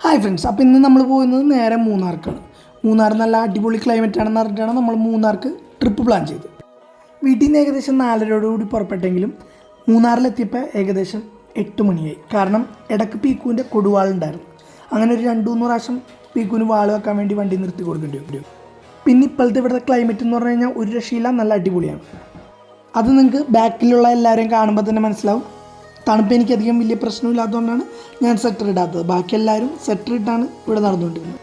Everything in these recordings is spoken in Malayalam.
ഹായ് ഫ്രണ്ട്സ്, അപ്പോൾ ഇന്ന് നമ്മൾ പോകുന്നത് നേരെ മൂന്നാർക്കാണ്. മൂന്നാർ നല്ല അടിപൊളി ക്ലൈമറ്റ് ആണെന്ന് പറഞ്ഞിട്ടാണ് നമ്മൾ മൂന്നാർക്ക് ട്രിപ്പ് പ്ലാൻ ചെയ്തത്. വീട്ടിൽ നിന്ന് ഏകദേശം 4:30 പുറപ്പെട്ടെങ്കിലും മൂന്നാറിലെത്തിയപ്പോൾ ഏകദേശം 8 മണിയായി. കാരണം ഇടയ്ക്ക് പീക്കുവിൻ്റെ കൊടുവാളുണ്ടായിരുന്നു. അങ്ങനെ ഒരു 2-3 പ്രാവശ്യം പീക്കുവിന് വാൾ വെക്കാൻ വേണ്ടി വണ്ടി നിർത്തി കൊടുക്കേണ്ടി വരും. പിന്നെ ഇപ്പോഴത്തെ ഇവിടുത്തെ ക്ലൈമറ്റ് എന്ന് പറഞ്ഞു കഴിഞ്ഞാൽ ഒരു രക്ഷയില്ല, നല്ല അടിപൊളിയാണ്. അത് നിങ്ങൾക്ക് ബാക്കിലുള്ള എല്ലാവരെയും കാണുമ്പോൾ തന്നെ മനസ്സിലാവും. തണുപ്പ് എനിക്കധികം വലിയ പ്രശ്നമില്ലാത്തതുകൊണ്ടാണ് ഞാൻ സ്വെറ്റർ ഇടാത്തത്. ബാക്കി എല്ലാവരും സ്വെറ്റർ ഇട്ടാണ് ഇവിടെ നടന്നുകൊണ്ടിരുന്നത്.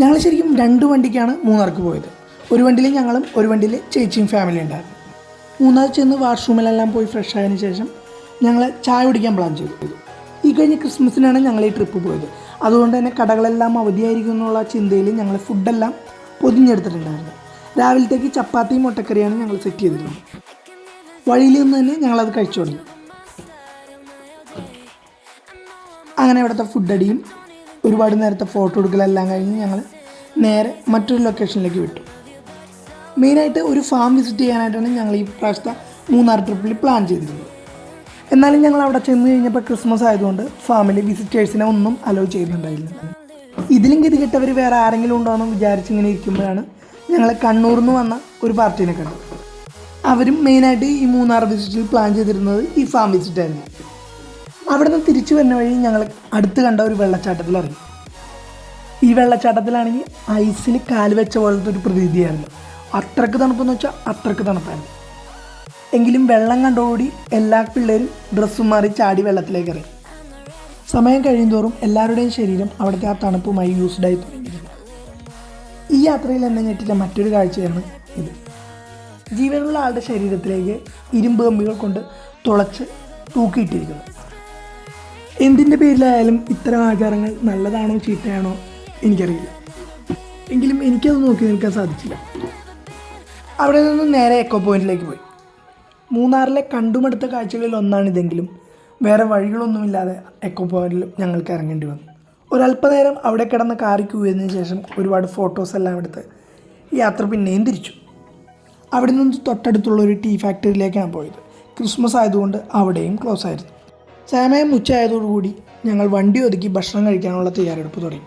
ഞങ്ങൾ ശരിക്കും 2 വണ്ടിക്കാണ് മൂന്നാർക്ക് പോയത്. ഒരു വണ്ടിയിൽ ഞങ്ങളും ഒരു വണ്ടിയിൽ ചേച്ചിയും ഫാമിലി ഉണ്ടായിരുന്നു. മൂന്നാർ ചെന്ന് വാഷ്റൂമിലെല്ലാം പോയി ഫ്രഷ് ആയതിനു ശേഷം ഞങ്ങൾ ചായ കുടിക്കാൻ പ്ലാൻ ചെയ്തു. ഈ കഴിഞ്ഞ ക്രിസ്മസിനാണ് ഞങ്ങൾ ഈ ട്രിപ്പ് പോയത്. അതുകൊണ്ട് തന്നെ കടകളെല്ലാം അവധിയായിരിക്കും എന്നുള്ള ചിന്തയിൽ ഞങ്ങൾ ഫുഡെല്ലാം പൊതിഞ്ഞെടുത്തിട്ടുണ്ടായിരുന്നു. രാവിലത്തേക്ക് ചപ്പാത്തിയും മുട്ടക്കറിയാണ് ഞങ്ങൾ സെറ്റ് ചെയ്തിരുന്നത്. വഴിയിൽ നിന്ന് തന്നെ ഞങ്ങളത് കഴിച്ചു തുടങ്ങി. അങ്ങനെ ഇവിടുത്തെ ഫുഡടിയും ഒരുപാട് നേരത്തെ ഫോട്ടോ എടുക്കലെല്ലാം കഴിഞ്ഞ് ഞങ്ങൾ നേരെ മറ്റൊരു ലൊക്കേഷനിലേക്ക് വിട്ടു. മെയിനായിട്ട് ഒരു ഫാം വിസിറ്റ് ചെയ്യാനായിട്ടാണ് ഞങ്ങൾ ഈ പ്രാവശ്യത്തെ മൂന്നാർ ട്രിപ്പിൽ പ്ലാൻ ചെയ്തിരുന്നത്. എന്നാലും ഞങ്ങൾ അവിടെ ചെന്ന് കഴിഞ്ഞപ്പോൾ ക്രിസ്മസ് ആയതുകൊണ്ട് ഫാമിലി വിസിറ്റേഴ്സിനെ ഒന്നും അലോ ചെയ്യുന്നുണ്ടായില്ല. ഇതിലും ഗതികെട്ടവർ വേറെ ആരെങ്കിലും ഉണ്ടോ എന്ന് വിചാരിച്ചിങ്ങനെ ഇരിക്കുമ്പോഴാണ് ഞങ്ങൾ കണ്ണൂരിൽ നിന്ന് വന്ന ഒരു പാർട്ടീനെ കണ്ടത്. അവരും മെയിനായിട്ട് ഈ മൂന്നാർ വിസിറ്റിൽ പ്ലാൻ ചെയ്തിരുന്നത് ഈ ഫാം വിസിറ്റായിരുന്നു. അവിടെ നിന്ന് തിരിച്ചു വരുന്ന വഴി ഞങ്ങൾ അടുത്ത് കണ്ട ഒരു വെള്ളച്ചാട്ടത്തിൽ ഇറങ്ങി. ഈ വെള്ളച്ചാട്ടത്തിലാണെങ്കിൽ ഐസിൽ കാല് വെച്ച പോലത്തെ ഒരു പ്രതീതിയായിരുന്നു. അത്രക്ക് തണുപ്പെന്ന് വെച്ചാൽ അത്രക്ക് തണുപ്പായിരുന്നു. എങ്കിലും വെള്ളം കണ്ടോടി എല്ലാ പിള്ളേരും ഡ്രസ്സും മാറി ചാടി വെള്ളത്തിലേക്ക് ഇറങ്ങി. സമയം കഴിയുന്തോറും എല്ലാവരുടെയും ശരീരം അവിടുത്തെ ആ തണുപ്പുമായി യൂസ്ഡായി തുടങ്ങിയിരുന്നു. ഈ യാത്രയിൽ എന്നെ ഞെട്ടിച്ച മറ്റൊരു കാഴ്ചയാണ് ഇത്. ജീവനുള്ള ആളുടെ ശരീരത്തിലേക്ക് ഇരുമ്പ് കമ്പികൾ കൊണ്ട് തുളച്ച് തൂക്കിയിട്ടിരിക്കുന്നു. എന്തിൻ്റെ പേരിലായാലും ഇത്തരം ആചാരങ്ങൾ നല്ലതാണോ ചീത്തയാണോ എനിക്കറിയില്ല. എങ്കിലും എനിക്കത് നോക്കി നിൽക്കാൻ സാധിച്ചില്ല. അവിടെ നിന്ന് നേരെ എക്കോ പോയിൻറ്റിലേക്ക് പോയി. മൂന്നാറിലെ കണ്ടുമടുത്ത കാഴ്ചകളിൽ ഒന്നാണിതെങ്കിലും വേറെ വഴികളൊന്നുമില്ലാതെ എക്കോ പോയിൻറ്റിൽ ഞങ്ങൾക്ക് ഇറങ്ങേണ്ടി വന്നു. ഒരല്പനേരം അവിടെ കിടന്ന് കാറിക്കുകയതിനു ശേഷം ഒരുപാട് ഫോട്ടോസ് എല്ലാം എടുത്ത് യാത്ര പിന്നെയും തിരിച്ചു. അവിടെ നിന്ന് തൊട്ടടുത്തുള്ള ഒരു ടീ ഫാക്ടറിയിലേക്കാണ് പോയത്. ക്രിസ്മസ് ആയതുകൊണ്ട് അവിടെയും ക്ലോസ് ആയിരുന്നു. സമയം ഉച്ചയായതോടുകൂടി ഞങ്ങൾ വണ്ടി ഒതുക്കി ഭക്ഷണം കഴിക്കാനുള്ള തയ്യാറെടുപ്പ് തുടങ്ങി.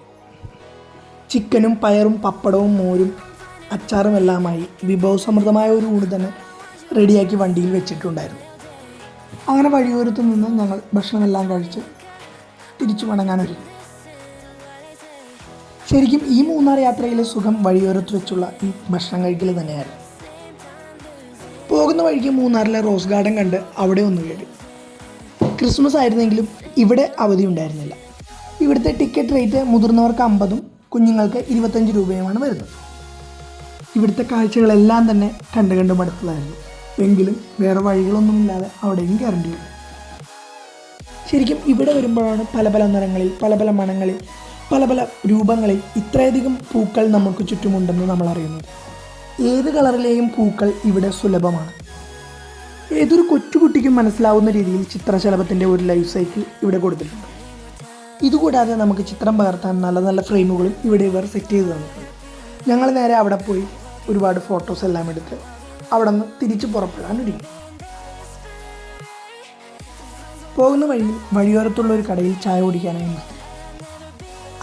ചിക്കനും പയറും പപ്പടവും മോരും അച്ചാറും എല്ലാമായി വിഭവസമൃദ്ധമായ ഒരു ഊണ് തന്നെ റെഡിയാക്കി വണ്ടിയിൽ വെച്ചിട്ടുണ്ടായിരുന്നു. അങ്ങനെ വഴിയോരത്ത് നിന്ന് ഞങ്ങൾ ഭക്ഷണമെല്ലാം കഴിച്ച് തിരിച്ചു മടങ്ങാനൊരുങ്ങി. ശരിക്കും ഈ മൂന്നാർ യാത്രയിലെ സുഖം വഴിയോരത്ത് വെച്ചുള്ള ഈ ഭക്ഷണം കഴിക്കൽ തന്നെയായിരുന്നു. പോകുന്ന വഴിക്ക് മൂന്നാറിലെ റോസ് ഗാർഡൻ കണ്ട് അവിടെ ഒന്ന് കയറി. ക്രിസ്മസ് ആയിരുന്നെങ്കിലും ഇവിടെ അവധി ഉണ്ടായിരുന്നില്ല. ഇവിടുത്തെ ടിക്കറ്റ് റേറ്റ് മുതിർന്നവർക്ക് 50 കുഞ്ഞുങ്ങൾക്ക് 25 രൂപയുമാണ് വരുന്നത്. ഇവിടുത്തെ കാഴ്ചകളെല്ലാം തന്നെ കണ്ട് മടുത്തതായിരുന്നു. എങ്കിലും വേറെ വഴികളൊന്നുമില്ലാതെ അവിടെയും കയറേണ്ടി വരും. ശരിക്കും ഇവിടെ വരുമ്പോഴാണ് പല പല നിറങ്ങളിൽ പല പല മണങ്ങളിൽ പല പല രൂപങ്ങളിൽ ഇത്രയധികം പൂക്കൾ നമുക്ക് ചുറ്റുമുണ്ടെന്ന് നമ്മൾ അറിയുന്നത്. ഏത് കളറിലെയും പൂക്കൾ ഇവിടെ സുലഭമാണ്. ഏതൊരു കൊച്ചുകുട്ടിക്കും മനസ്സിലാവുന്ന രീതിയിൽ ചിത്രശലഭത്തിൻ്റെ ഒരു ലൈഫ് സൈക്കിൾ ഇവിടെ കൊടുത്തിട്ടുണ്ട്. ഇതുകൂടാതെ നമുക്ക് ചിത്രം പകർത്താൻ നല്ല നല്ല ഫ്രെയിമുകളും ഇവിടെ ഇവർ സെറ്റ് ചെയ്ത് തന്നിട്ടുണ്ട്. ഞങ്ങൾ നേരെ അവിടെ പോയി ഒരുപാട് ഫോട്ടോസ് എല്ലാം എടുത്ത് അവിടെ നിന്ന് തിരിച്ച് പുറപ്പെടാൻ ഒരുങ്ങി. പോകുന്ന വഴിയിൽ വഴിയോരത്തുള്ള ഒരു കടയിൽ ചായ കുടിക്കാനായി നിർത്തി.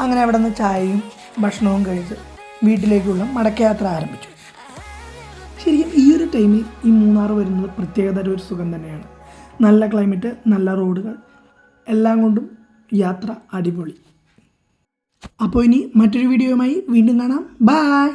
അങ്ങനെ അവിടെ നിന്ന് ചായയും ഭക്ഷണവും കഴിച്ച് വീട്ടിലേക്കുള്ള മടക്കയാത്ര ആരംഭിച്ചു. ശരിക്കും ഈ ഒരു ടൈമിൽ ഈ മൂന്നാർ വരുന്നത് പ്രത്യേകതര ഒരു സുഖം തന്നെയാണ്. നല്ല ക്ലൈമറ്റ്, നല്ല റോഡുകൾ, എല്ലാം കൊണ്ടും യാത്ര അടിപൊളി. അപ്പോൾ ഇനി മറ്റൊരു വീഡിയോയുമായി വീണ്ടും കാണാം. ബൈ.